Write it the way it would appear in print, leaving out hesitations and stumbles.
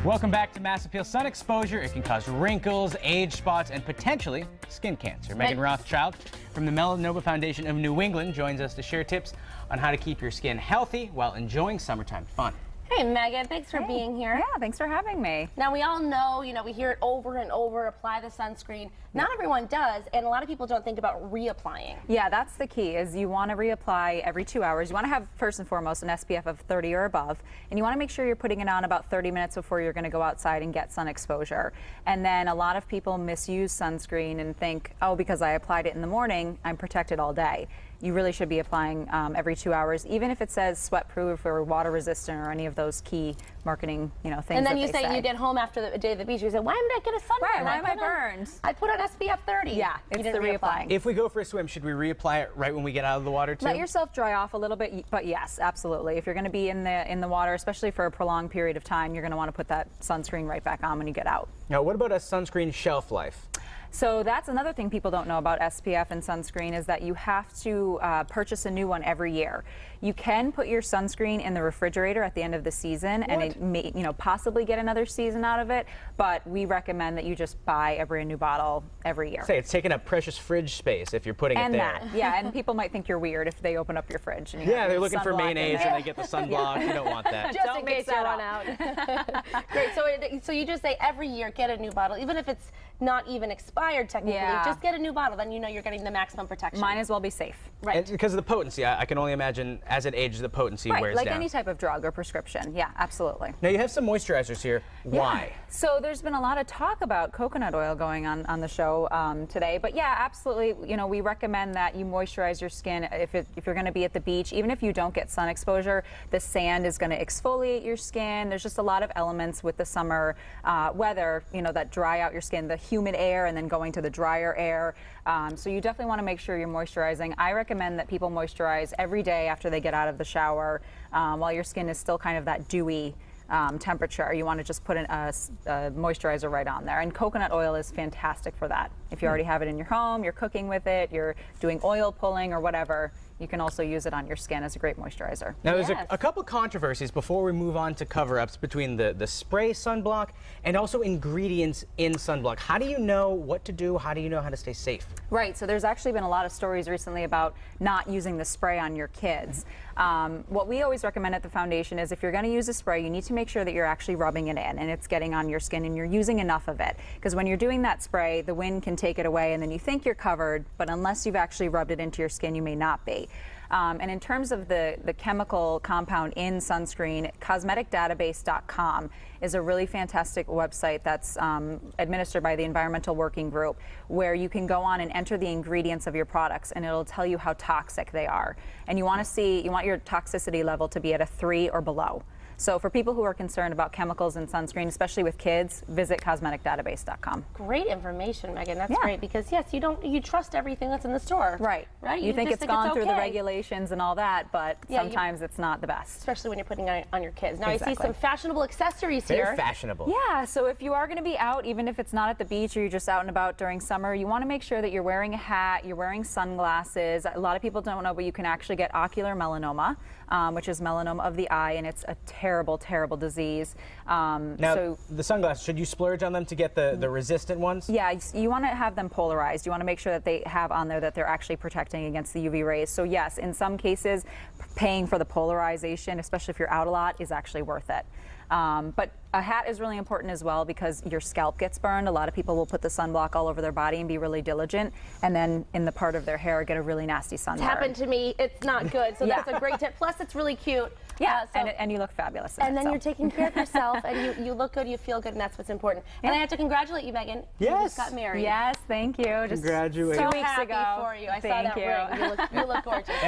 Welcome back to Mass Appeal. Sun exposure, it can cause wrinkles, age spots, and potentially skin cancer. Megan Rothschild from the Melanoma Foundation of New England joins us to share tips on how to keep your skin healthy while enjoying summertime fun. Hey Megan, thanks for being here. Yeah, thanks for having me. Now we all know, we hear it over and over, apply the sunscreen. Not everyone does, and a lot of people don't think about reapplying. Yeah, that's the key, is you want to reapply every 2 hours. You want to have, first and foremost, an SPF of 30 or above, and you want to make sure you're putting it on about 30 minutes before you're going to go outside and get sun exposure. And then a lot of people misuse sunscreen and think, oh, because I applied it in the morning, I'm protected all day. You really should be applying every 2 hours, even if it says sweat-proof or water-resistant or any of those key marketing, things. And then you say you get home after the day of the beach, you say, why did I get a sunburn? Right, why am I burned? I put on SPF 30. Yeah, it's the reapplying. If we go for a swim, should we reapply it right when we get out of the water too? Let yourself dry off a little bit, but yes, absolutely. If you're going to be in the water, especially for a prolonged period of time, you're going to want to put that sunscreen right back on when you get out. Now, what about a sunscreen shelf life? So that's another thing people don't know about SPF and sunscreen, is that you have to purchase a new one every year. You can put your sunscreen in the refrigerator at the end of the season, and it may, possibly get another season out of it, but we recommend that you just buy a brand new bottle every year. Say, it's taking up precious fridge space if you're putting it there. And people might think you're weird if they open up your fridge. And you they're looking for mayonnaise and they get the sunblock. You don't want that. Just in case you run out. Great, so you just say every year get a new bottle, even if it's not even expired technically. Just get a new bottle, then you know you're getting the maximum protection. Might as well be safe. Right. And because of the potency, I can only imagine as it ages, the potency wears like down. any type of drug or prescription. Yeah, absolutely. Now you have some moisturizers here. Why? So there's been a lot of talk about coconut oil going on the show today, but yeah, absolutely. We recommend that you moisturize your skin if you're going to be at the beach. Even if you don't get sun exposure, the sand is going to exfoliate your skin. There's just a lot of elements with the summer weather, that dry out your skin, the humid air and then going to the drier air. So you definitely want to make sure you're moisturizing. I recommend that people moisturize every day after they get out of the shower while your skin is still kind of that dewy temperature. You want to just put a moisturizer right on there. And coconut oil is fantastic for that. If you already have it in your home, you're cooking with it, you're doing oil pulling or whatever, you can also use it on your skin as a great moisturizer. Now, there's a couple controversies before we move on to cover-ups between the spray sunblock and also ingredients in sunblock. How do you know what to do? How do you know how to stay safe? Right, so there's actually been a lot of stories recently about not using the spray on your kids. What we always recommend at the foundation is if you're going to use a spray, you need to make sure that you're actually rubbing it in and it's getting on your skin and you're using enough of it. Because when you're doing that spray, the wind can take it away and then you think you're covered, but unless you've actually rubbed it into your skin, you may not be. And in terms of the chemical compound in sunscreen, cosmeticdatabase.com is a really fantastic website that's administered by the Environmental Working Group, where you can go on and enter the ingredients of your products and it'll tell you how toxic they are. And you want your toxicity level to be at a 3 or below. So for people who are concerned about chemicals in sunscreen, especially with kids, visit cosmeticdatabase.com. Great information, Megan. That's great, because yes, you trust everything that's in the store. Right. You think it's gone through the regulations and all that, but sometimes it's not the best. Especially when you're putting it on your kids. Now I see some fashionable accessories here. Very fashionable. Yeah, so if you are going to be out, even if it's not at the beach or you're just out and about during summer, you want to make sure that you're wearing a hat, you're wearing sunglasses. A lot of people don't know, but you can actually get ocular melanoma, which is melanoma of the eye, and it's a terrible, terrible disease. Now, the sunglasses, should you splurge on them to get the resistant ones? Yeah, you want to have them polarized. You want to make sure that they have on there that they're actually protecting against the UV rays. So yes, in some cases, paying for the polarization, especially if you're out a lot, is actually worth it. But a hat is really important as well because your scalp gets burned. A lot of people will put the sunblock all over their body and be really diligent, and then in the part of their hair get a really nasty sunburn. It's happened to me. It's not good. So that's a great tip. Plus, it's really cute. Yeah, and you look fabulous. And then you're taking care of yourself, and you look good, you feel good, and that's what's important. And I have to congratulate you, Megan. Yes. You just got married. Yes, thank you. Just Congratulations. 2 weeks ago. For you. I saw Thank that ring. You look gorgeous.